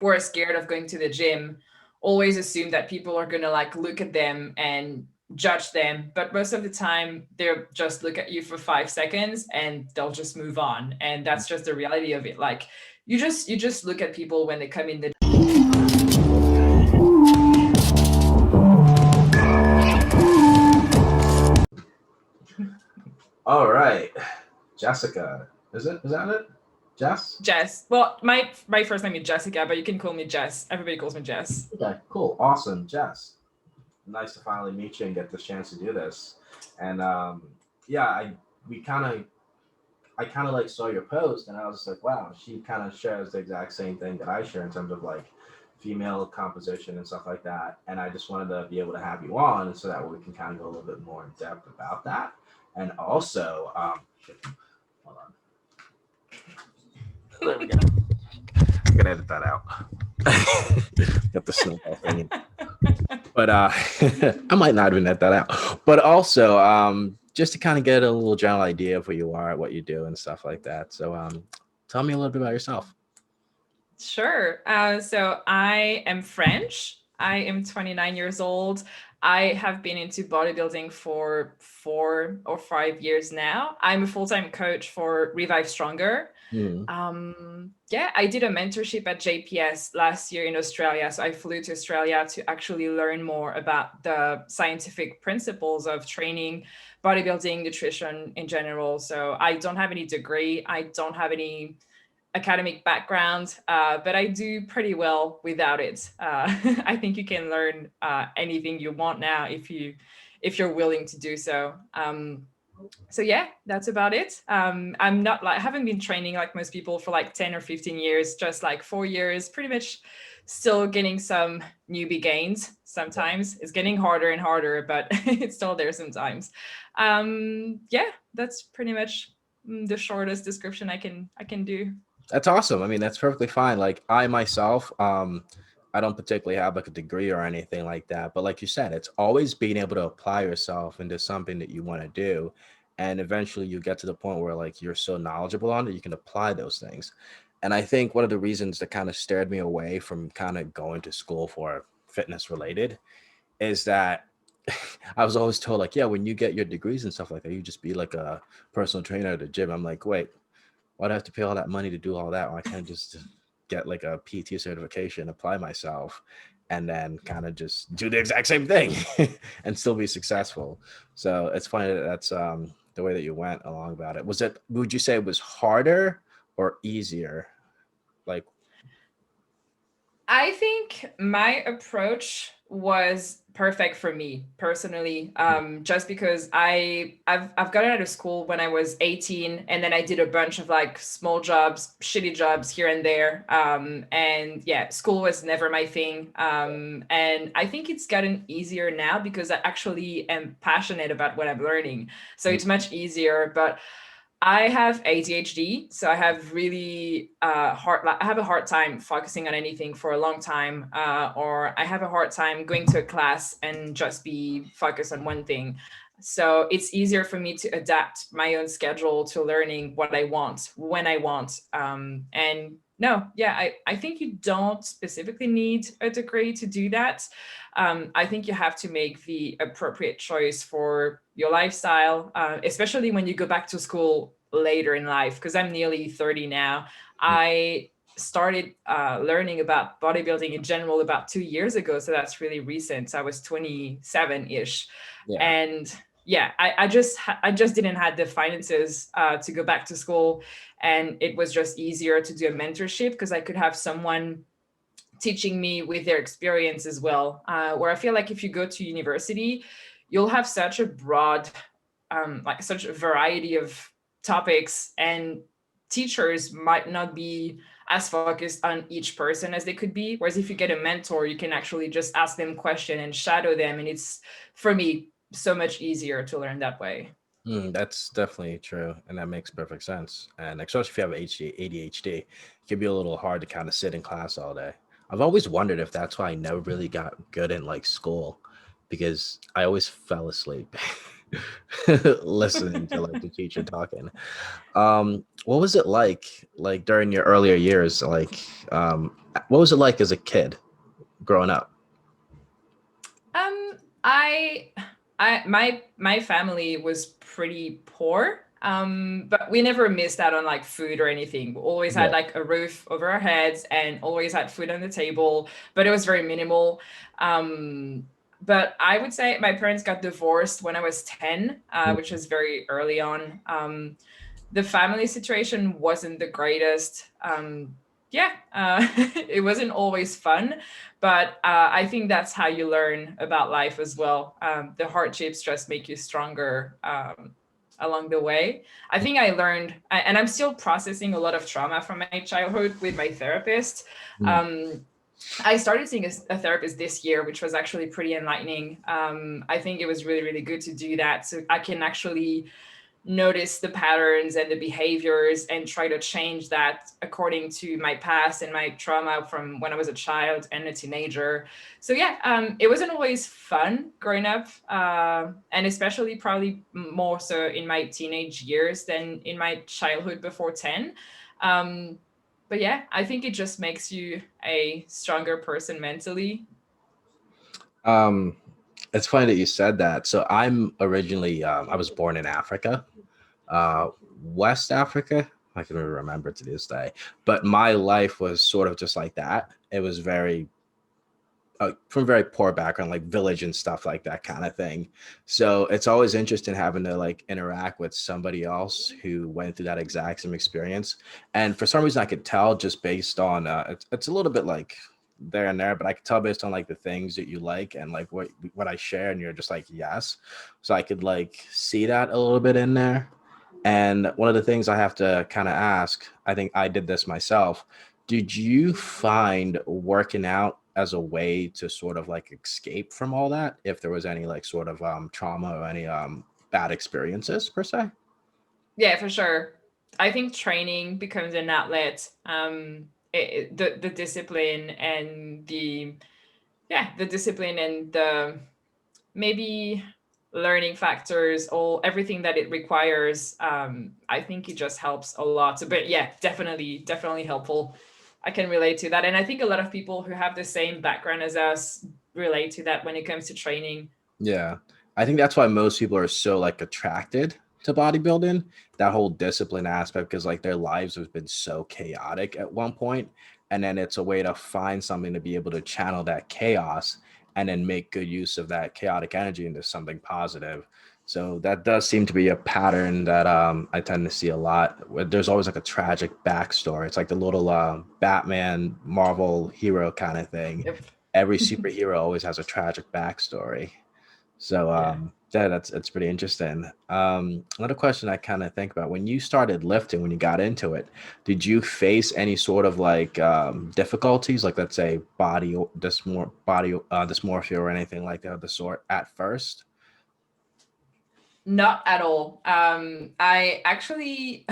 who are scared of going to the gym always assume that people are going to like look at them and judge them, but most of the time they'll just look at you for 5 seconds and they'll just move on, and that's just the reality of it. Like you just look at people when they come in the All right, Jessica. Is that it? Jess? Jess. Well, my first name is Jessica, but you can call me Jess. Everybody calls me Jess. Okay, cool. Awesome, Jess. Nice to finally meet you and get this chance to do this. And yeah, we kind of I kind of like saw your post and I was just like, wow, she kind of shares the exact same thing that I share in terms of like female composition and stuff like that. And I just wanted to be able to have you on so that we can kind of go a little bit more in depth about that. And also, hold on, there we go. I'm gonna edit that out. Got the snowball thing. But I might not even edit that out. But also, just to kind of get a little general idea of who you are, what you do, and stuff like that. So, tell me a little bit about yourself. Sure. So I am French. I am 29 years old. I have been into bodybuilding for 4 or 5 years now. I'm a full-time coach for Revive Stronger. Mm, Yeah, I did a mentorship at JPS last year in Australia. So I flew to Australia to actually learn more about the scientific principles of training, bodybuilding, nutrition in general. So I don't have any degree. I don't have any academic background, but I do pretty well without it. I think you can learn anything you want now if you're willing to do so. So yeah, that's about it. I'm not like I haven't been training like most people for like 10 or 15 years, just like 4 years, pretty much still getting some newbie gains. Sometimes it's getting harder and harder, but it's still there sometimes. Yeah, that's pretty much the shortest description I can do. that's awesome. I mean, that's perfectly fine. Like I myself, I don't particularly have like a degree or anything like that. But like you said, it's always being able to apply yourself into something that you want to do. And eventually you get to the point where like you're so knowledgeable on it, you can apply those things. And I think one of the reasons that kind of stared me away from kind of going to school for fitness related is that I was always told like, yeah, when you get your degrees and stuff like that, you just be like a personal trainer at the gym. I'm like, wait, why do I have to pay all that money to do all that? Why can't I just get like a PT certification, apply myself, and then kind of just do the exact same thing and still be successful? So it's funny that that's the way that you went along about it. Was it? Would you say it was harder or easier? Like, I think my approach was perfect for me personally, just because I've gotten out of school when I was 18, and then I did a bunch of like small jobs, shitty jobs here and there, and yeah, school was never my thing, and I think it's gotten easier now because I actually am passionate about what I'm learning, so it's much easier. But I have ADHD, so I have really hard. Like, I have a hard time focusing on anything for a long time, or I have a hard time going to a class and just be focused on one thing. So it's easier for me to adapt my own schedule to learning what I want when I want. And no, yeah, I think you don't specifically need a degree to do that. I think you have to make the appropriate choice for your lifestyle, especially when you go back to school later in life. Because I'm nearly 30 now. I started learning about bodybuilding in general about 2 years ago. So that's really recent. So I was 27 ish. yeah. And yeah, I just didn't have the finances to go back to school, and it was just easier to do a mentorship because I could have someone teaching me with their experience as well. Where I feel like if you go to university, you'll have such a broad, like such a variety of topics, and teachers might not be as focused on each person as they could be. Whereas if you get a mentor, you can actually just ask them question and shadow them, and it's for me so much easier to learn that way. That's definitely true, and that makes perfect sense. And especially if you have ADHD, it can be a little hard to kind of sit in class all day. I've always wondered if that's why I never really got good in like school, because I always fell asleep listening to like the teacher talking. What was it like during your earlier years, like What was it like as a kid growing up? Um, I, my family was pretty poor. But we never missed out on like food or anything. We always Yeah. had like a roof over our heads and always had food on the table, but it was very minimal. But I would say my parents got divorced when I was 10, which is very early on. The family situation wasn't the greatest. Yeah, it wasn't always fun, but I think that's how you learn about life as well. The hardships just make you stronger along the way. I think I learned, and I'm still processing a lot of trauma from my childhood with my therapist. Mm. Um, I started seeing a therapist this year, which was actually pretty enlightening. I think it was really, really good to do that. So I can actually notice the patterns and the behaviors and try to change that according to my past and my trauma from when I was a child and a teenager. So yeah, it wasn't always fun growing up, and especially probably more so in my teenage years than in my childhood before 10. Um, but yeah, I think it just makes you a stronger person mentally. Um, it's funny that you said that. So I'm originally, I was born in Africa, uh, West Africa. I can remember to this day, but my life was sort of just like that. It was very from very poor background, like village and stuff like that kind of thing. So it's always interesting having to like interact with somebody else who went through that exact same experience. And for some reason, I could tell just based on it's a little bit like there and there, but I could tell based on like the things that you like and like what I share, and you're just like yes. So I could like see that a little bit in there. And one of the things I have to kind of ask, I think I did this myself. Did you find working out as a way to sort of like escape from all that? If there was any like sort of trauma or any bad experiences per se? Yeah, for sure. I think training becomes an outlet. The discipline and the discipline and the maybe learning factors, all everything that it requires. I think it just helps a lot. So, but yeah, definitely helpful. I can relate to that, and I think a lot of people who have the same background as us relate to that when it comes to training. Yeah. I think that's why most people are so like attracted to bodybuilding, that whole discipline aspect, because like their lives have been so chaotic at one point, and then it's a way to find something to be able to channel that chaos and then make good use of that chaotic energy into something positive. So that does seem to be a pattern that I tend to see a lot. There's always like a tragic backstory. It's like the little Batman Marvel hero kind of thing. Yep. Every superhero always has a tragic backstory. So Yeah. yeah, that's pretty interesting. Another question I kind of think about, when you started lifting, when you got into it, did you face any sort of like difficulties, like let's say body dysmorphia or anything like that of the sort at first? Not at all. I actually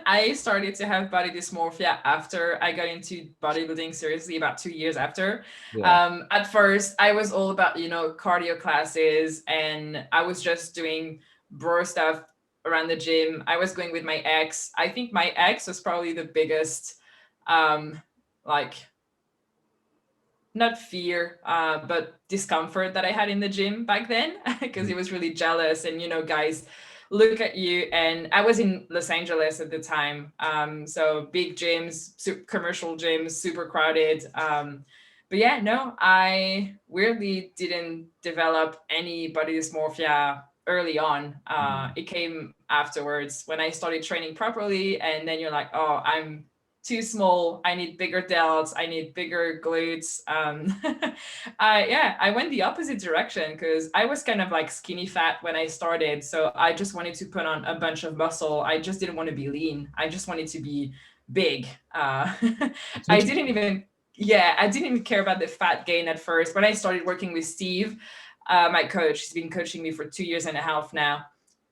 I started to have body dysmorphia after I got into bodybuilding seriously about 2 years after. Yeah. At first, I was all about cardio classes, and I was just doing bro stuff around the gym. I was going with my ex. I think my ex was probably the biggest, um, like not fear, but discomfort that I had in the gym back then because he was really jealous. And, guys look at you. And I was in Los Angeles at the time. So big gyms, commercial gyms, super crowded. But yeah, no, I weirdly didn't develop any body dysmorphia early on. Mm. It came afterwards when I started training properly. And then you're like, oh, I'm too small. I need bigger delts. I need bigger glutes. Yeah, I went the opposite direction because I was kind of like skinny fat when I started. So I just wanted to put on a bunch of muscle. I just didn't want to be lean. I just wanted to be big. That's I didn't interesting. even, yeah, I didn't even care about the fat gain at first. When I started working with Steve, my coach, he's been coaching me for 2 years and a half now.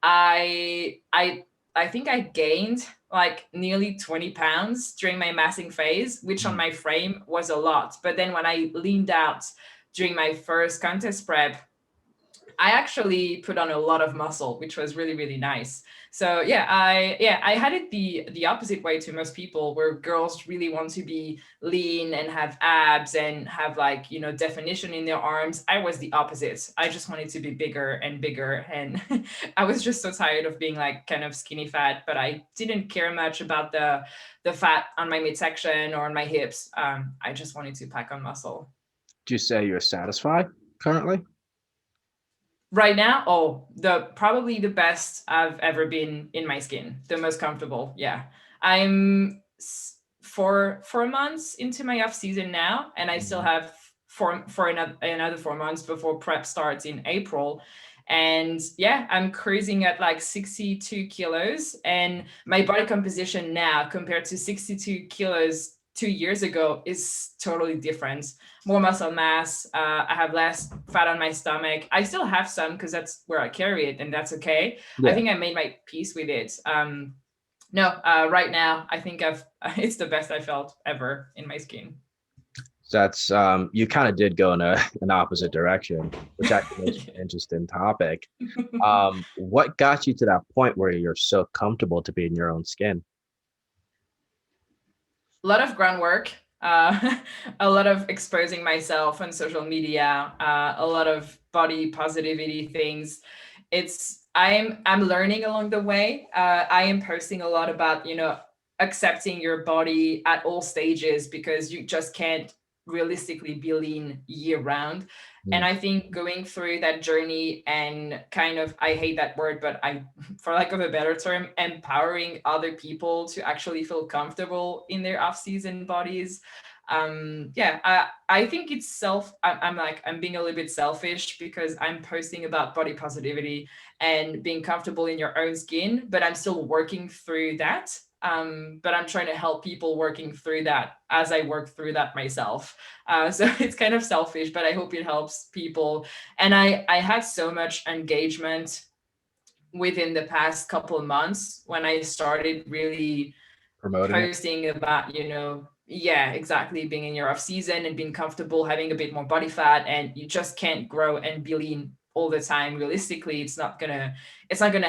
I I I think I gained like nearly 20 pounds during my massing phase, which on Mm. my frame was a lot. But then when I leaned out during my first contest prep, I actually put on a lot of muscle, which was really, really nice. So I had it the opposite way to most people, where girls really want to be lean and have abs and have, like, definition in their arms. I was the opposite. I just wanted to be bigger and bigger, and I was just so tired of being like kind of skinny fat. But I didn't care much about the fat on my midsection or on my hips. I just wanted to pack on muscle. Do you say you're satisfied currently? Right now, oh, the probably the best I've ever been in my skin, the most comfortable. Yeah, I'm 4 months into my off season now, and I still Mhm. have for another 4 months before prep starts in April. And yeah, I'm cruising at like 62 kilos, and my body composition now compared to 62 kilos 2 years ago is totally different. More muscle mass. I have less fat on my stomach. I still have some because that's where I carry it, and that's okay. I Yeah. think I made my peace with it. No, right now I think I've it's the best I felt ever in my skin. So that's you kind of did go in an opposite direction, which actually makes for an interesting topic. What got you to that point where you're so comfortable to be in your own skin? A lot of groundwork, a lot of exposing myself on social media, a lot of body positivity things. I'm learning along the way. I am posting a lot about accepting your body at all stages, because you just can't realistically be lean year round. And Mm, I think going through that journey and kind of, I hate that word, but for lack of a better term, empowering other people to actually feel comfortable in their off-season bodies. I think it's I'm being a little bit selfish because I'm posting about body positivity and being comfortable in your own skin, but I'm still working through that. But I'm trying to help people working through that as I work through that myself. So it's kind of selfish, but I hope it helps people. And I had so much engagement within the past couple of months when I started really promoting it. posting about, yeah, exactly, being in your off season and being comfortable having a bit more body fat, and you just can't grow and be lean all the time. Realistically, it's not gonna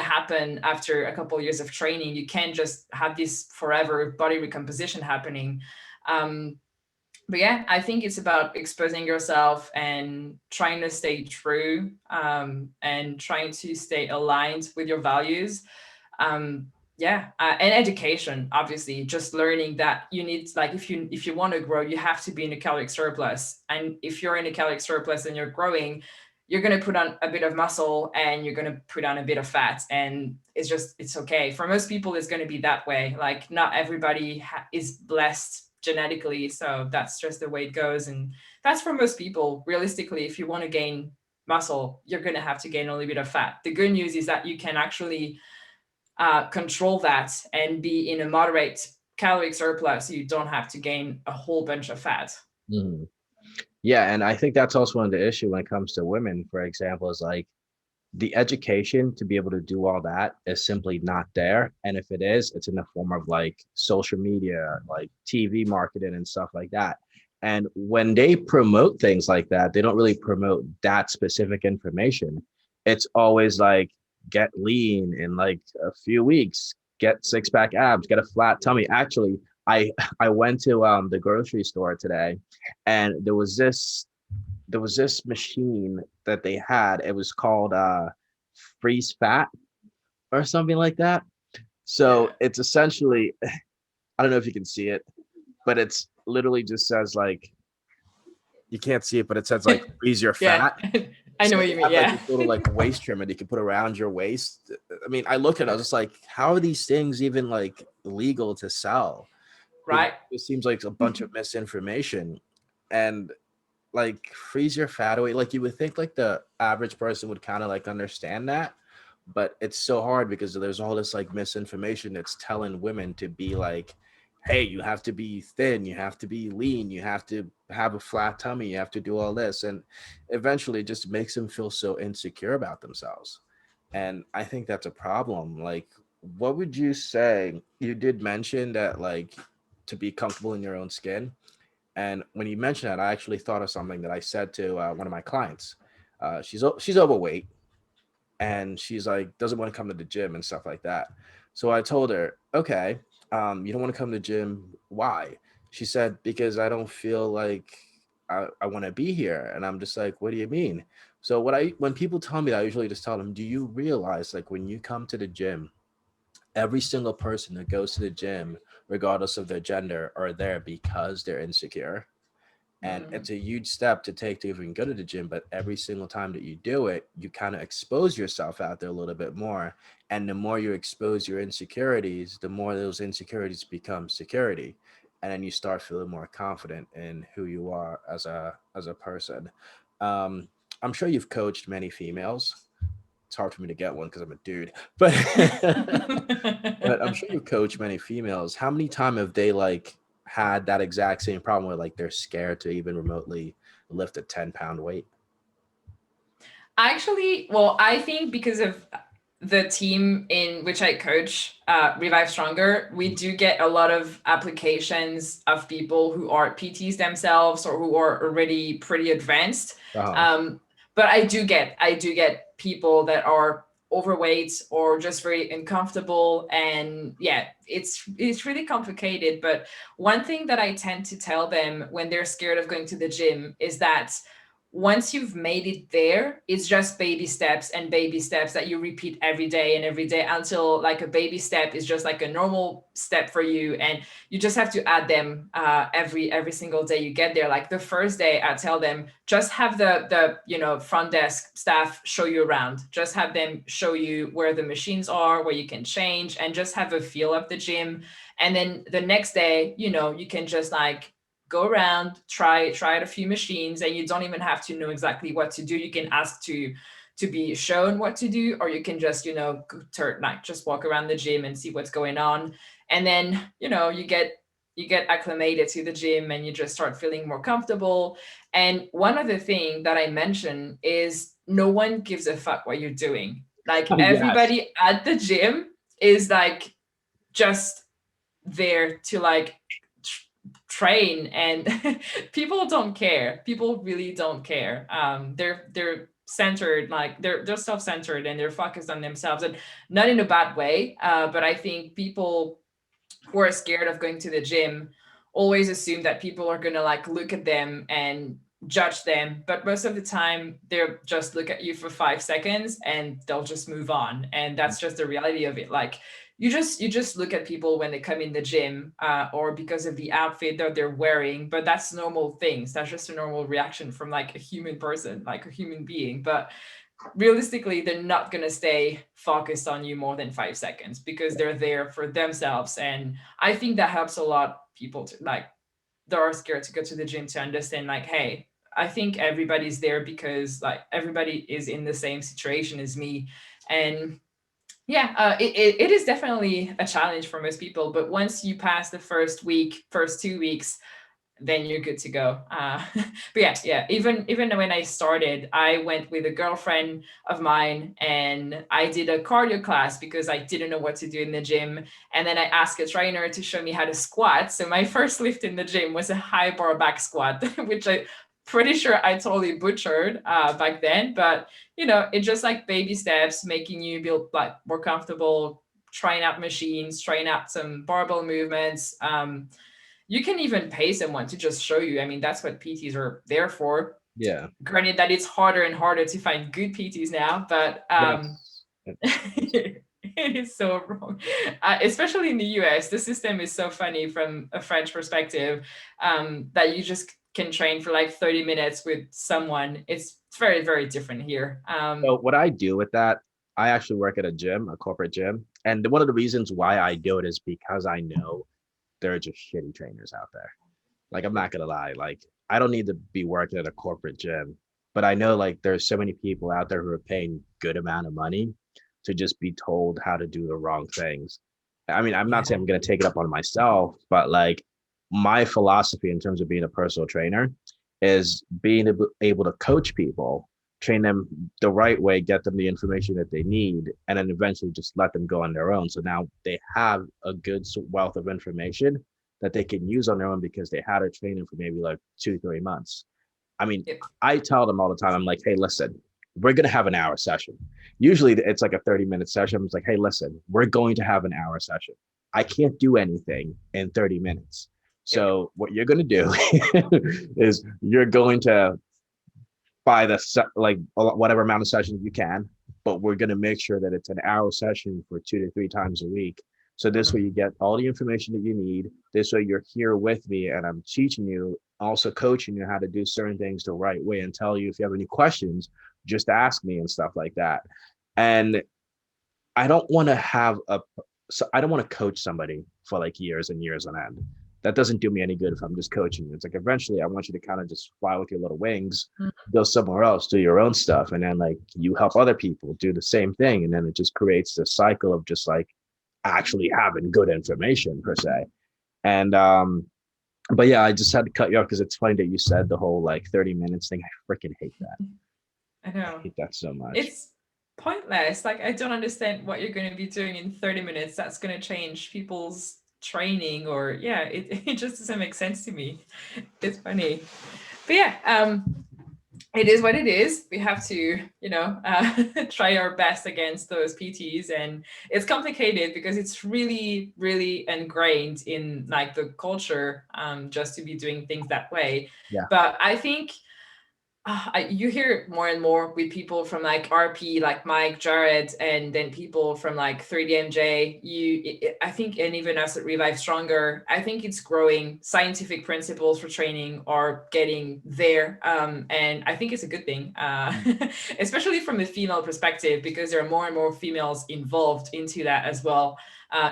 happen after a couple of years of training. You can't just have this forever body recomposition happening. Um, but yeah, I think it's about exposing yourself and trying to stay true, and trying to stay aligned with your values. And education, obviously, just learning that you need, like, if you want to grow, you have to be in a caloric surplus. And if you're in a caloric surplus and you're growing, you're going to put on a bit of muscle and you're going to put on a bit of fat, and it's okay. For most people, it's going to be that way. Like, not everybody is blessed genetically, so that's just the way it goes. And that's for most people. Realistically, if you want to gain muscle, you're going to have to gain a little bit of fat. The good news is that you can actually control that and be in a moderate caloric surplus. You don't have to gain a whole bunch of fat. Mhm. Yeah, and I think that's also one of the issue when it comes to women, for example, is like the education to be able to do all that is simply not there. And if it is, it's in the form of like social media, like TV marketing and stuff like that. And when they promote things like that, they don't really promote that specific information. It's always like get lean in like a few weeks, get six pack abs, get a flat tummy. Actually, I I went to the grocery store today, and there was this machine that they had. It was called freeze fat or something like that. So Yeah. it's essentially, I don't know if you can see it, but it's literally just says like, you can't see it, but it says like freeze your Yeah. fat. I know So what they you mean. have like Yeah. this little like waist trimmer that you can put around your waist. I mean, I look at it, I was just like, how are these things even like legal to sell? Because Right. it seems like a bunch of misinformation. And like freeze your fat away. Like you would think like the average person would kind of like understand that, but it's so hard because there's all this like misinformation that's telling women to be like, hey, you have to be thin, you have to be lean, you have to have a flat tummy, you have to do all this. And eventually it just makes them feel so insecure about themselves. And I think that's a problem. Like, what would you say? You did mention that like to be comfortable in your own skin, and when you mentioned that, I actually thought of something that I said to one of my clients. She's overweight. and she's like doesn't want to come to the gym and stuff like that. So I told her, okay, you don't want to come to the gym. Why? She said, because I don't feel like I want to be here. And I'm just like, what do you mean? So when people tell me that, I usually just tell them, do you realize like when you come to the gym, every single person that goes to the gym, regardless of their gender, are there because they're insecure. And Mm. it's a huge step to take to even go to the gym. But every single time that you do it, you kind of expose yourself out there a little bit more. And the more you expose your insecurities, the more those insecurities become security. And then you start feeling more confident in who you are as a person. Um, I'm sure you've coached many females. It's hard for me to get one because I'm a dude, but but I'm sure you've coached many females. How many times have they like had that exact same problem where like they're scared to even remotely lift a 10-pound weight? Actually, well, I think because of the team in which I coach, Revive Stronger, we do get a lot of applications of people who are PTs themselves or who are already pretty advanced. Uh-huh. Um, but I do get people that are overweight or just very uncomfortable, and yeah, it's really complicated. But one thing that I tend to tell them when they're scared of going to the gym is that once you've made it there, it's just baby steps and baby steps that you repeat every day and every day until like a baby step is just like a normal step for you, and you just have to add them every single day you get there. Like the first day, I tell them just have the front desk staff show you around, just have them show you where the machines are, where you can change, and just have a feel of the gym. And then the next day, you can just like go around, try out a few machines, and you don't even have to know exactly what to do. You can ask to be shown what to do, or you can just like just walk around the gym and see what's going on. And then you get acclimated to the gym, and you just start feeling more comfortable. And one other thing that I mentioned is no one gives a fuck what you're doing. Like Yes. everybody at the gym is like just there to like train, and people don't care. People really don't care. They're centered, like they're self-centered, and they're focused on themselves, and not in a bad way. But I think people who are scared of going to the gym always assume that people are gonna like look at them and judge them, but most of the time they'll just look at you for 5 seconds and they'll just move on, and that's just the reality of it. Like you just look at people when they come in the gym, or because of the outfit that they're wearing, but that's normal things. That's just a normal reaction from like a human person, like a human being. But realistically, they're not going to stay focused on you more than 5 seconds because they're there for themselves. And I think that helps a lot people to like that are scared to go to the gym to understand like, hey, I think everybody's there because like everybody is in the same situation as me. And yeah, it is definitely a challenge for most people, but once you pass the first week, first 2 weeks, then you're good to go. But yeah. Even when I started, I went with a girlfriend of mine, and I did a cardio class because I didn't know what to do in the gym. And then I asked a trainer to show me how to squat. So my first lift in the gym was a high bar back squat, which I pretty sure I totally butchered back then. But it's just like baby steps, making you feel like more comfortable, trying out machines, trying out some barbell movements. You can even pay someone to just show you. I mean, that's what PTs are there for. Yeah. Granted that it's harder and harder to find good PTs now, but Yes. it is so wrong. Especially in the US, the system is so funny from a French perspective, that you just can train for like 30 minutes with someone. It's very, very different here. So what I do with that, I actually work at a gym, a corporate gym. And one of the reasons why I do it is because I know there are just shitty trainers out there. Like I'm not gonna lie, like I don't need to be working at a corporate gym, but I know like there's so many people out there who are paying good amount of money to just be told how to do the wrong things. I mean, I'm not saying Yeah. I'm gonna take it up on myself, but like my philosophy in terms of being a personal trainer is being able to coach people, train them the right way, get them the information that they need, and then eventually just let them go on their own. So now they have a good wealth of information that they can use on their own because they had a training for maybe like 2, 3 months. I mean, Yep. I tell them all the time, I'm like, hey, listen, we're going to have an hour session. Usually it's like a 30-minute session. It's like, hey, listen, we're going to have an hour session. I can't do anything in 30 minutes. Yep. So what you're going to do is you're going to buy like whatever amount of sessions you can, but we're going to make sure that it's an hour session for 2 to 3 times a week. So this way Mhm. you get all the information that you need. This way you're here with me and I'm teaching you, also coaching you how to do certain things the right way and tell you if you have any questions, just ask me and stuff like that. And I don't want to have a so I don't want to coach somebody for like years and years on end. That doesn't do me any good if I'm just coaching you. It's like eventually I want you to kind of just fly with your little wings, go somewhere else, do your own stuff, and then like you help other people do the same thing, and then it just creates this cycle of just like actually having good information per se. And but yeah, I just had to cut you off because it's funny that you said the whole like 30 minutes thing. I freaking hate that. I I know. hate that so much. It's pointless. Like, I don't understand what you're going to be doing in 30 minutes. That's going to change people's training, or yeah, it just doesn't make sense to me. It's funny. But yeah, it is what it is. We have to, try our best against those PTs, and it's complicated because it's really, really ingrained in like the culture, just to be doing things that way. Yeah. But I think you hear it more and more with people from like RP, like Mike, Jared, and then people from like 3DMJ. I think, and even us at Revive Stronger, I think it's growing. Scientific principles for training are getting there, and I think it's a good thing, especially from a female perspective, because there are more and more females involved into that as well.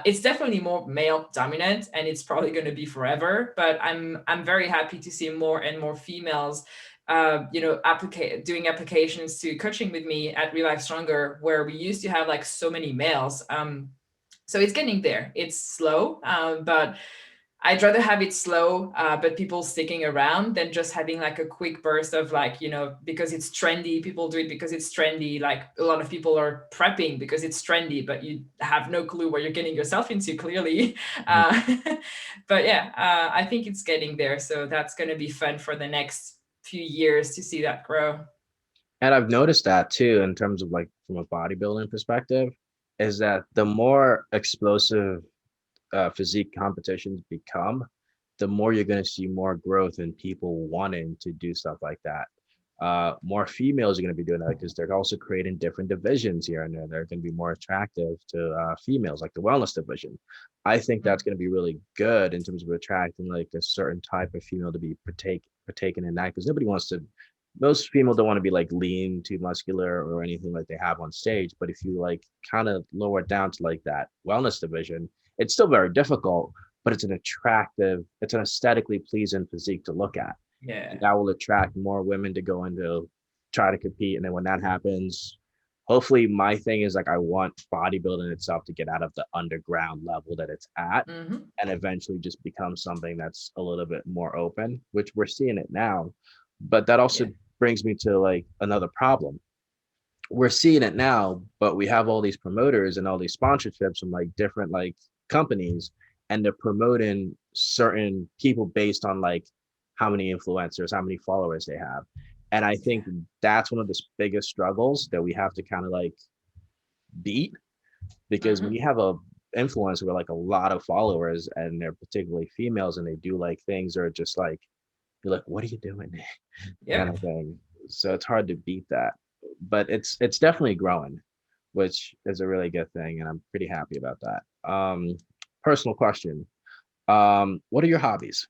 It's definitely more male dominant, and it's probably going to be forever. But I'm very happy to see more and more females doing applications to coaching with me at Revive Stronger, where we used to have like so many males. So it's getting there. It's slow, but I'd rather have it slow, but people sticking around, than just having like a quick burst of like, because it's trendy, people do it because it's trendy. Like, a lot of people are prepping because it's trendy, but you have no clue what you're getting yourself into, clearly. Uh, but yeah, I think it's getting there. So that's going to be fun for the next few years to see that grow. And I've noticed that too, in terms of like from a bodybuilding perspective, is that the more explosive physique competitions become, the more you're going to see more growth in people wanting to do stuff like that. More females are going to be doing that because they're also creating different divisions here and there. They're going to be more attractive to females, like the wellness division. I think that's going to be really good in terms of attracting like a certain type of female to be partaken in that, because nobody wants to. Most female don't want to be like lean, too muscular, or anything like they have on stage. But if you like kind of lower it down to like that wellness division, it's still very difficult, but it's an aesthetically pleasing physique to look at. And Yeah. that will attract more women to go into try to compete. And then when that happens, hopefully my thing is like I want bodybuilding itself to get out of the underground level that it's at Mm-hmm. and eventually just become something that's a little bit more open, which we're seeing it now. But that also Yeah. brings me to like another problem. We're seeing it now, but we have all these promoters and all these sponsorships from like different like companies, and they're promoting certain people based on like how many influencers, how many followers they have. And I think that's one of the biggest struggles that we have to kind of like beat, because when Mm-hmm. you have a influencer with like a lot of followers and they're particularly females and they do like things that are just like, you're like, what are you doing? Kind Yep. of thing. So it's hard to beat that. But it's definitely growing, which is a really good thing, and I'm pretty happy about that. Personal question. What are your hobbies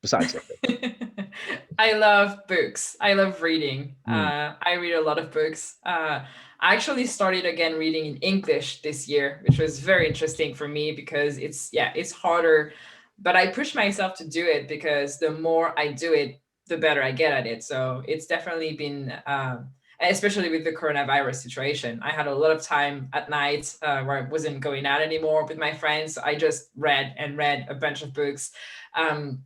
besides lifting? I love books. I love reading. Mm, I read a lot of books. I actually started again reading in English this year, which was very interesting for me because it's harder, but I push myself to do it because the more I do it, the better I get at it. So it's definitely been, especially with the coronavirus situation. I had a lot of time at night, where I wasn't going out anymore with my friends. So I just read and read a bunch of books. Um,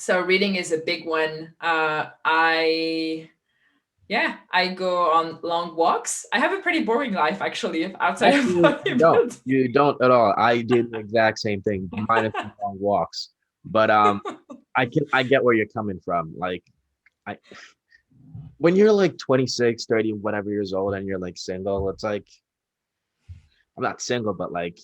so reading is a big one. I go on long walks. I have a pretty boring life actually outside of actually, you don't. bodybuilding. You don't at all. I do the exact same thing, minus the long walks. But I get where you're coming from. Like I when you're like 26, 30, whatever years old and you're like single, it's like I'm not single, but like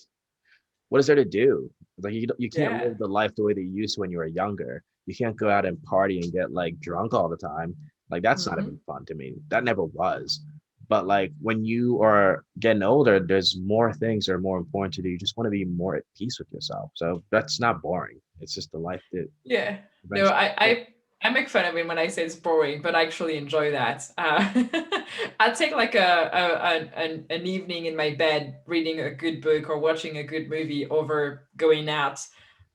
what is there to do? Like you can't Yeah. live the life the way that you used to when you were younger. You can't go out and party and get like drunk all the time. Like that's not even Hmm. fun to me. That never was. But like when you are getting older, there's more things that are more important to do. You just want to be more at peace with yourself. So that's not boring. It's just the life that Yeah. No, eventually. I make fun of it when I say it's boring, but I actually enjoy that. I take like an evening in my bed reading a good book or watching a good movie over going out,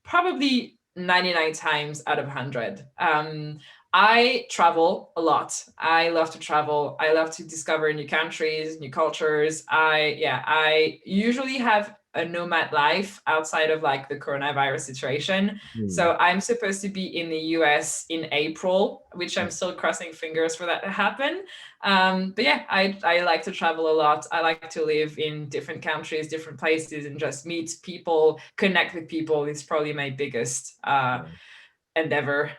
probably 99 times out of 100. I travel a lot. I love to travel. I love to discover new countries, new cultures. I usually have a nomad life outside of like the coronavirus situation. Hmm. So I'm supposed to be in the US in April, which I'm still crossing fingers for that to happen. But yeah, I like to travel a lot. I like to live in different countries, different places, and just meet people, connect with people. It's probably my biggest Yeah. endeavor.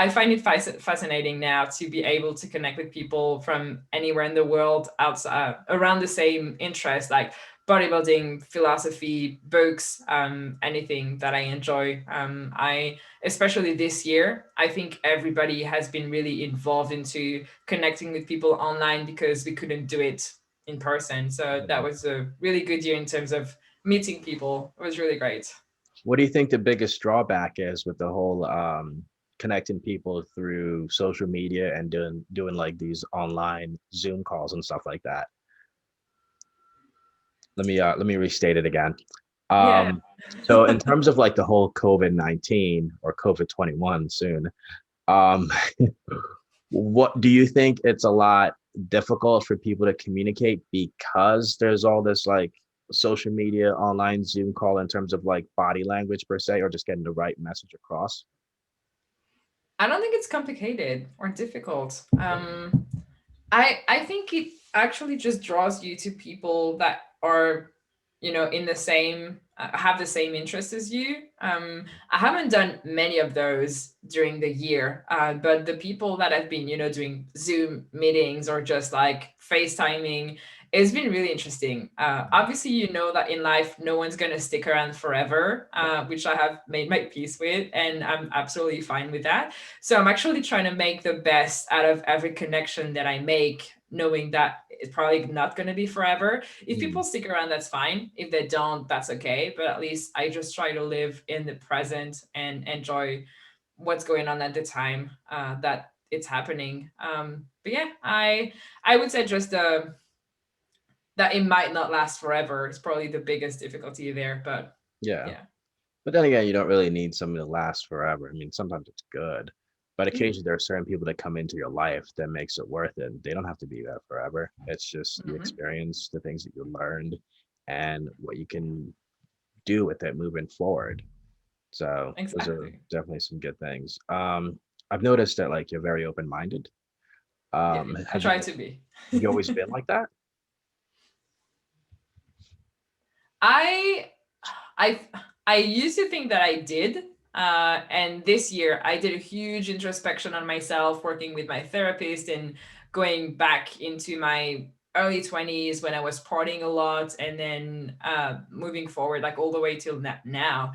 I find it fascinating now to be able to connect with people from anywhere in the world outside around the same interest, like bodybuilding, philosophy, books, anything that I enjoy. I especially this year, I think everybody has been really involved into connecting with people online because we couldn't do it in person. So that Yeah. was a really good year in terms of meeting people. It was really great. What do you think the biggest drawback is with the whole connecting people through social media and doing like these online Zoom calls and stuff like that? Let me restate it again. Yeah. Um, so in terms of like the whole COVID-19 or COVID-21 soon, um, what do you think it's a lot difficult for people to communicate because there's all this like social media, online Zoom call in terms of like body language per se, or just getting the right message across? I don't think it's complicated or difficult. I think it actually just draws you to people that are, in the same have the same interests as you. I haven't done many of those during the year, but the people that have been, doing Zoom meetings or just like FaceTiming, it's been really interesting. Obviously, you know that in life, no one's gonna stick around forever, Yeah. which I have made my peace with, and I'm absolutely fine with that. So I'm actually trying to make the best out of every connection that I make, knowing that it's probably not going to be forever. If Mm, people stick around, that's fine. If they don't, that's okay. But at least I just try to live in the present and enjoy what's going on at the time that it's happening. But yeah, I would say just that it might not last forever is probably the biggest difficulty there. But yeah. yeah. But then again, you don't really need something to last forever. I mean, sometimes it's good, but Mhm. occasionally there are certain people that come into your life that makes it worth it. They don't have to be there forever. It's just the Mhm. experience, the things that you learned, and what you can do with it moving forward. So those are Exactly. definitely some good things. I've noticed that like you're very open-minded. Yeah, I Have try you to be. have you always been like that? I I I used to think that I did. And this year I did a huge introspection on myself, working with my therapist and going back into my early 20s when I was partying a lot, and then moving forward, like all the way till now.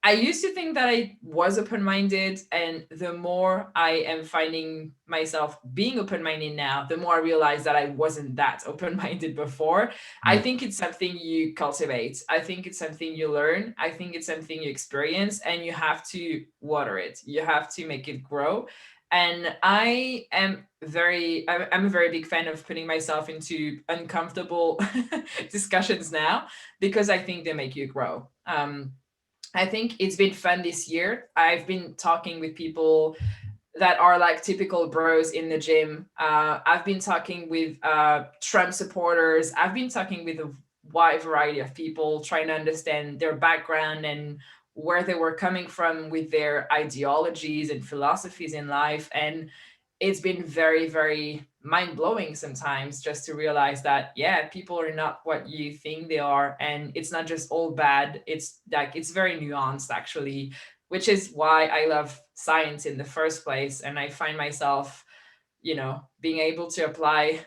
I used to think that I was open minded, and the more I am finding myself being open minded now, the more I realize that I wasn't that open minded before. I Mm, think it's something you cultivate. I think it's something you learn. I think it's something you experience, and you have to water it. You have to make it grow. And I'm a very big fan of putting myself into uncomfortable discussions now because I think they make you grow. I think it's been fun this year. I've been talking with people that are like typical bros in the gym. I've been talking with Trump supporters. I've been talking with a wide variety of people, trying to understand their background and where they were coming from with their ideologies and philosophies in life. And it's been very, very mind blowing sometimes just to realize that, yeah, people are not what you think they are. And it's not just all bad. It's like, it's very nuanced actually, which is why I love science in the first place. And I find myself being able to apply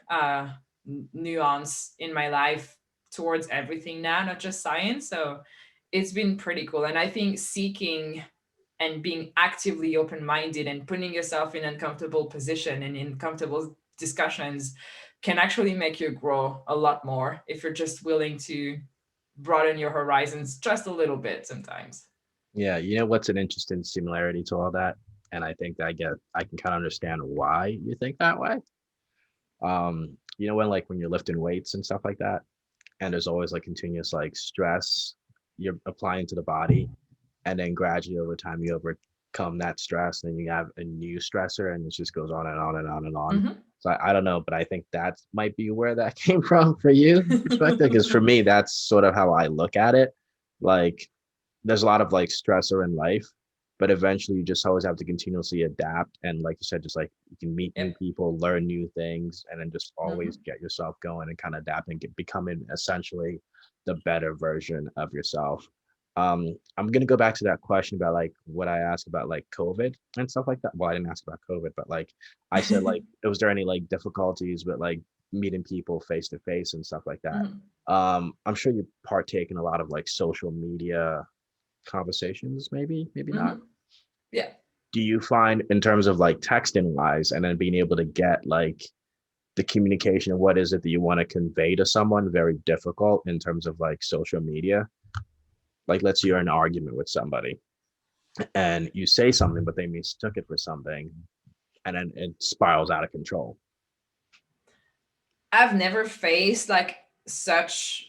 nuance in my life towards everything now, not just science. So it's been pretty cool. And I think seeking and being actively open-minded and putting yourself in uncomfortable position and in comfortable discussions can actually make you grow a lot more if you're just willing to broaden your horizons just a little bit sometimes. Yeah, you know what's an interesting similarity to all that? And I think that I can kind of understand why you think that way. You know, when you're lifting weights and stuff like that, and there's always like continuous like stress you're applying to the body, and then gradually over time you overcome that stress, and then you have a new stressor, and it just goes on and on and on and on. Mm-hmm. So I don't know, but I think that might be where that came from for you perspective, because for me that's sort of how I look at it. Like there's a lot of like stressor in life, but eventually you just always have to continuously adapt. And like you said, just like you can meet new Yep. people, learn new things, and then just always Mm-hmm. get yourself going and kind of adapt and becoming essentially the better version of yourself. I'm gonna go back to that question about like what I asked about like COVID and stuff like that. Well, I didn't ask about COVID, but like I said, like, was there any like difficulties with like meeting people face to face and stuff like that? Mm-hmm. I'm sure you partake in a lot of like social media conversations, maybe not. Mm-hmm. Yeah. Do you find in terms of like texting wise and then being able to get like the communication of what is it that you want to convey to someone very difficult in terms of like social media? Like let's say you're in an argument with somebody and you say something, but they mistook it for something, and then it spirals out of control. I've never faced like such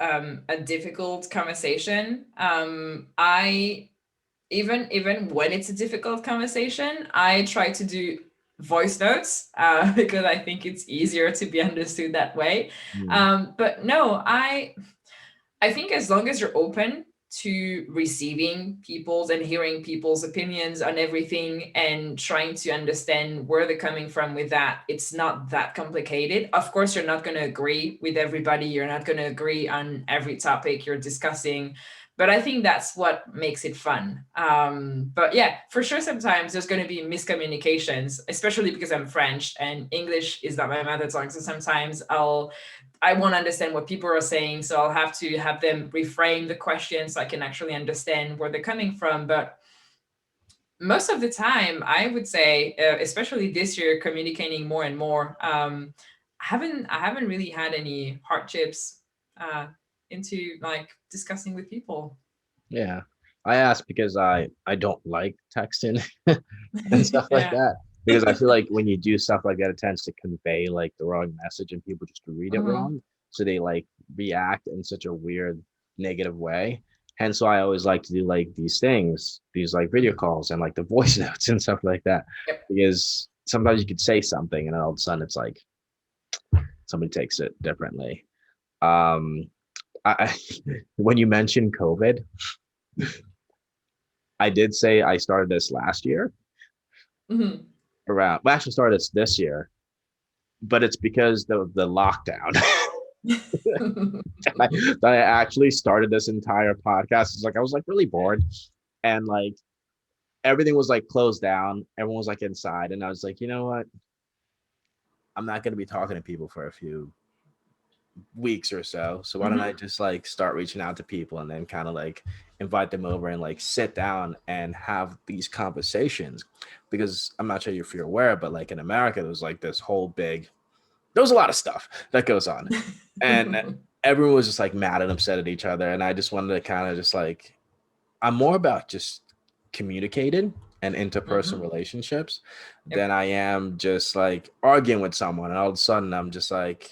a difficult conversation. I even when it's a difficult conversation, I try to do voice notes because I think it's easier to be understood that way. Mm, But no, I think as long as you're open to receiving people's and hearing people's opinions on everything and trying to understand where they're coming from with that, it's not that complicated. Of course, you're not going to agree with everybody, you're not going to agree on every topic you're discussing. But I think that's what makes it fun. But yeah, for sure, sometimes there's going to be miscommunications, especially because I'm French and English is not my mother tongue. So sometimes I won't understand what people are saying, so I'll have to have them reframe the question so I can actually understand where they're coming from. But most of the time, I would say, especially this year, communicating more and more, I haven't really had any hardships uh, into like discussing with people. yeah. I asked because I don't like texting and stuff like Yeah. that. Because I feel like when you do stuff like that, it tends to convey like the wrong message and people just read it Hmm. wrong. So they like react in such a weird negative way. Hence why I always like to do like these things, these like video calls and like the voice notes and stuff like that. Yep. Because sometimes you could say something and then all of a sudden it's like somebody takes it differently. Um I when you mentioned COVID, I did say I started this last year Hmm. around, well, actually started this year, but it's because the lockdown. I actually started this entire podcast. It's like I was like really bored, and like everything was like closed down. Everyone was like inside, and I was like, you know what? I'm not going to be talking to people for a few weeks or so. So why don't I Hmm. just like start reaching out to people and then kind of like invite them over and like sit down and have these conversations? Because I'm not sure if you're aware, but like in America, there's like this whole big, there was a lot of stuff that goes on, and everyone was just like mad and upset at each other. And I just wanted to kind of just like, I'm more about just communicating and interpersonal Hmm. relationships than Yep. I am just like arguing with someone. And all of a sudden, I'm just like,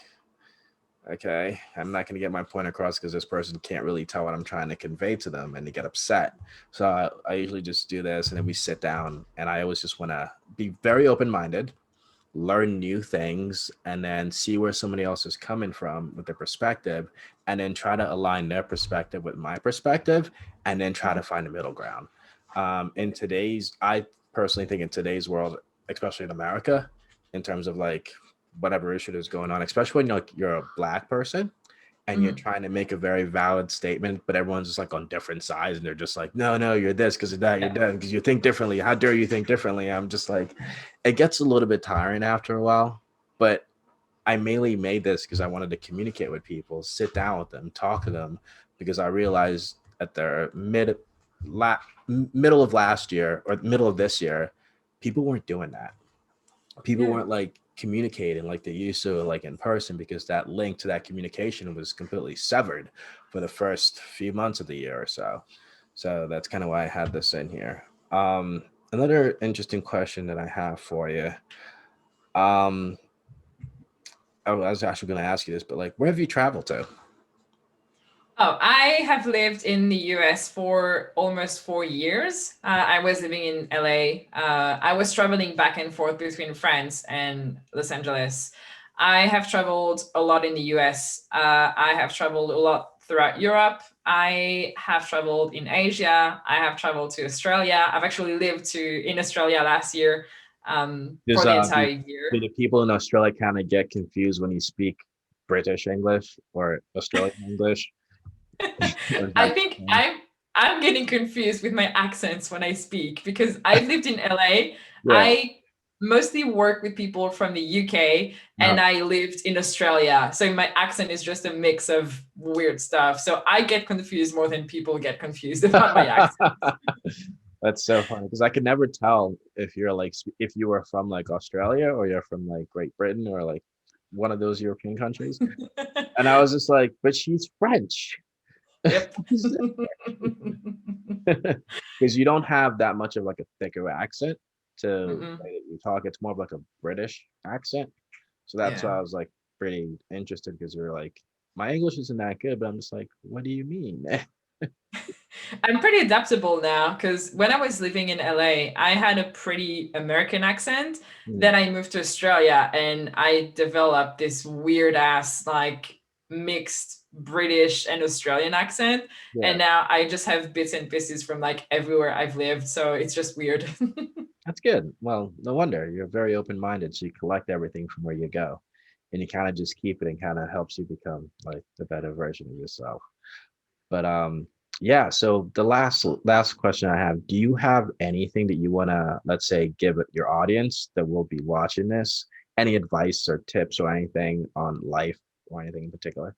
okay, I'm not going to get my point across because this person can't really tell what I'm trying to convey to them and they get upset. So I usually just do this and then we sit down, and I always just want to be very open minded, learn new things, and then see where somebody else is coming from with their perspective, and then try to align their perspective with my perspective, and then try to find a middle ground. In today's, I personally think in today's world, especially in America, in terms of like whatever issue is going on, especially when you're a black person and you're Mhm. trying to make a very valid statement, but everyone's just like on different sides and they're just like, no, no, you're this because of that, you're Yeah. that because you think differently. How dare you think differently? I'm just like, it gets a little bit tiring after a while, but I mainly made this because I wanted to communicate with people, sit down with them, talk to them, because I realized at the la, middle of last year or middle of this year, people weren't doing that. People Yeah. weren't like communicating like they used to, like in person, because that link to that communication was completely severed for the first few months of the year or so. So that's kind of why I had this in here. Another interesting question that I have for you. Um, I was actually going to ask you this, but like, where have you traveled to? Oh, I have lived in the US for almost 4 years. I was living in LA. I was traveling back and forth between France and Los Angeles. I have traveled a lot in the US. I have traveled a lot throughout Europe. I have traveled in Asia. I have traveled to Australia. I've actually lived in Australia last year Does for the entire year. do the people in Australia kind of get confused when you speak British English or Australian English? Or is I that think the same? I'm getting confused with my accents when I speak because I've lived in LA. Yeah. I mostly work with people from the UK and No. I lived in Australia. So my accent is just a mix of weird stuff. So I get confused more than people get confused about my accent. That's so funny because I could never tell if you're like if you were from like Australia or you're from like Great Britain or like one of those European countries. And I was just like, but she's French. Yep. Because you don't have that much of like a thicker accent to Mm-mm. say that you talk. It's more of like a British accent. So that's why Yeah. I was like pretty interested because you're like, my English isn't that good, but I'm just like, what do you mean? I'm pretty adaptable now because when I was living in LA, I had a pretty American accent. Hmm, Then I moved to Australia and I developed this weird ass, like mixed British and Australian accent. yeah, And now I just have bits and pieces from like everywhere I've lived. So it's just weird. that's good. Well, no wonder you're very open-minded, so you collect everything from where you go, and you kind of just keep it and kind of helps you become like the better version of yourself. But yeah, so the last question I have, do you have anything that you want to, let's say, give your audience that will be watching this? Any advice or tips or anything on life or anything in particular?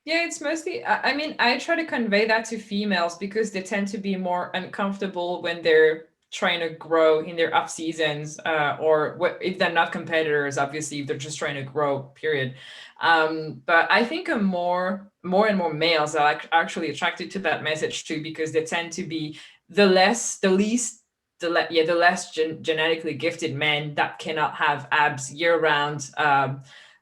Yeah, it's mostly, I mean, I try to convey that to females because they tend to be more uncomfortable when they're trying to grow in their off seasons, or what, if they're not competitors, obviously, if they're just trying to grow, period. But I think more and more males are actually attracted to that message too because they tend to be the least, the less genetically gifted men that cannot have abs year round.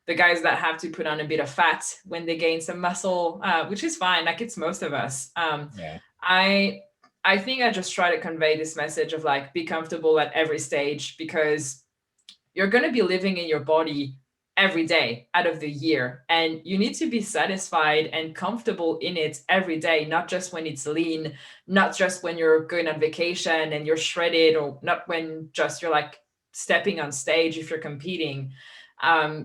The guys that have to put on a bit of fat when they gain some muscle, which is fine. Like it's most of us. Yeah. I I think I just try to convey this message of like be comfortable at every stage because you're going to be living in your body every day out of the year and you need to be satisfied and comfortable in it every day, not just when it's lean, not just when you're going on vacation and you're shredded, or not when just you're like stepping on stage if you're competing.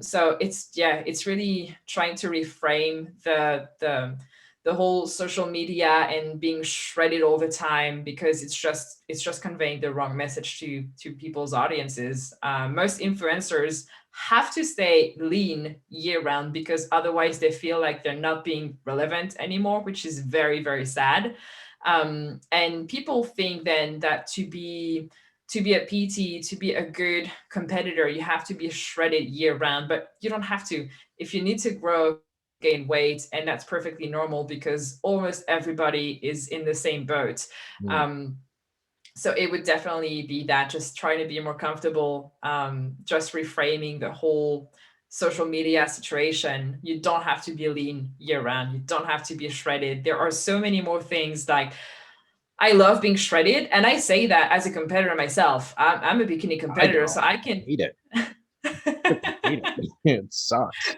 So it's, yeah, it's really trying to reframe the whole social media and being shredded all the time because it's just conveying the wrong message to people's audiences. Most influencers have to stay lean year round because otherwise they feel like they're not being relevant anymore, which is very, very sad. And people think then that to be a PT, to be a good competitor, you have to be shredded year round, but you don't have to. If you need to grow, gain weight, and that's perfectly normal because almost everybody is in the same boat. Mm, Um, so it would definitely be that, just trying to be more comfortable, just reframing the whole social media situation. You don't have to be lean year round. You don't have to be shredded. There are so many more things. Like I love being shredded, and I say that as a competitor myself. I'm a bikini I competitor, so don't. I I can. hate it. I hate it. It sucks.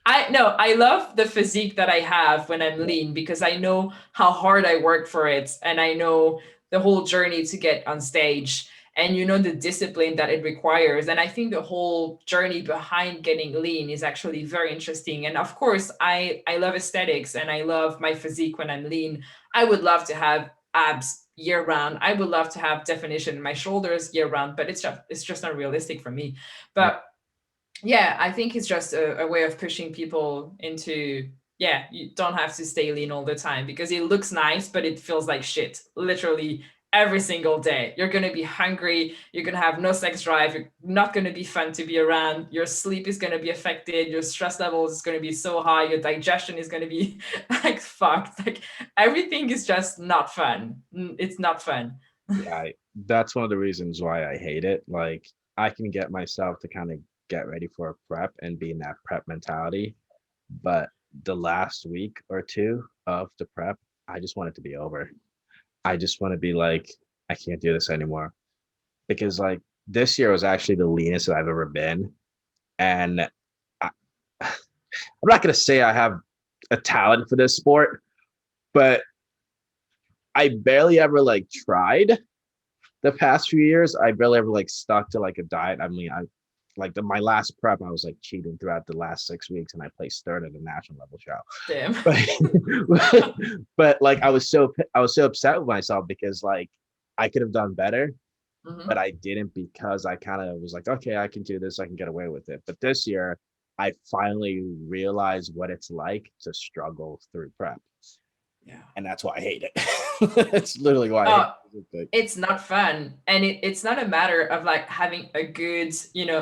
I no, I love the physique that I have when I'm Yeah. lean because I know how hard I work for it and I know the whole journey to get on stage. and you know the discipline that it requires. And I think the whole journey behind getting lean is actually very interesting. And of course, I love aesthetics and I love my physique when I'm lean. I would love to have abs year round. I would love to have definition in my shoulders year round, but it's just not realistic for me. Yeah. But yeah, I think it's just a way of pushing people into, yeah, you don't have to stay lean all the time because it looks nice, but it feels like shit. Literally every single day. You're going to be hungry. You're going to have no sex drive. You're not going to be fun to be around. Your sleep is going to be affected. Your stress levels is going to be so high. Your digestion is going to be like fucked. Like everything is just not fun. It's not fun. Yeah, that's one of the reasons why I hate it. Like, I can get myself to kind of get ready for a prep and be in that prep mentality, but the last week or two of the prep, I just want it to be over. I just want to be like, I can't do this anymore because like this year was actually the leanest that I've ever been, and I, I'm not gonna say I have a talent for this sport, but I barely ever like tried the past few years. I barely ever like stuck to like a diet. I mean, I like my last prep, I was like cheating throughout the last 6 weeks, and I placed third at a national level show. Damn. But but like I was so upset with myself because like I could have done better, but Hmm. I didn't because I kind of was like, okay, I can do this, I can get away with it. But this year, I finally realized what it's like to struggle through prep, Yeah. and that's why I hate it. It's literally why I hate Oh, it. it's not fun, and it's not a matter of like having a good,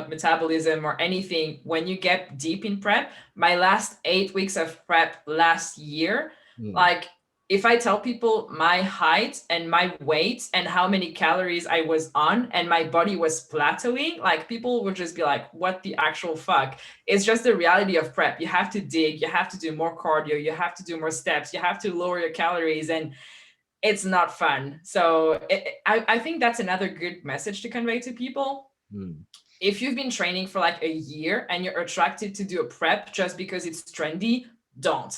metabolism or anything. When you get deep in prep, my last 8 weeks of prep last year, Mm, like if I tell people my height and my weight and how many calories I was on and my body was plateauing, like people would just be like, what the actual fuck? It's just the reality of prep. You have to dig, you have to do more cardio, you have to do more steps, you have to lower your calories, and it's not fun. So I think that's another good message to convey to people. mm, If you've been training for like a year and you're attracted to do a prep just because it's trendy, don't.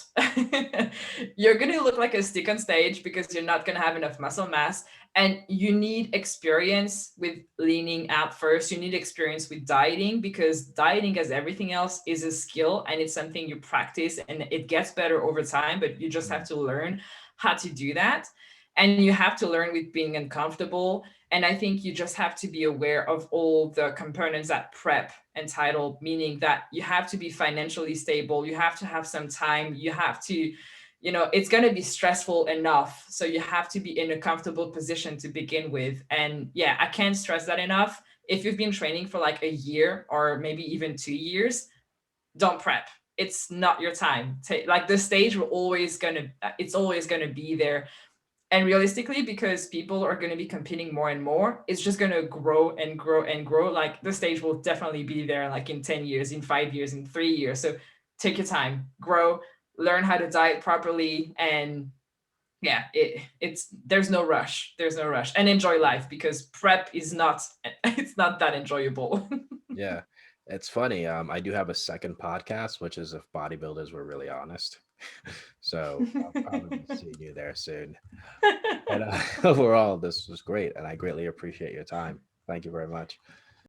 You're going to look like a stick on stage because you're not going to have enough muscle mass. And you need experience with leaning out first. You need experience with dieting because dieting, as everything else, is a skill and it's something you practice and it gets better over time. But you just have mm, to learn how to do that. And you have to learn with being uncomfortable, and I think you just have to be aware of all the components that prep entitle, meaning that you have to be financially stable, you have to have some time, you have to, it's going to be stressful enough. So you have to be in a comfortable position to begin with. And yeah, I can't stress that enough. If you've been training for like a year or maybe even 2 years, don't prep. It's not your time. Like the stage will always gonna, it's always gonna be there, and realistically, because people are going to be competing more and more, it's just going to grow and grow and grow. Like the stage will definitely be there like in 10 years, in 5 years, in 3 years. So take your time, grow, learn how to diet properly. And yeah, it's there's no rush. There's no rush, and enjoy life because prep is not, it's not that enjoyable. yeah, it's funny. I do have a second podcast, which is if bodybuilders were really honest. So I'll probably be seeing you there soon. But overall, this was great, and I greatly appreciate your time. Thank you very much.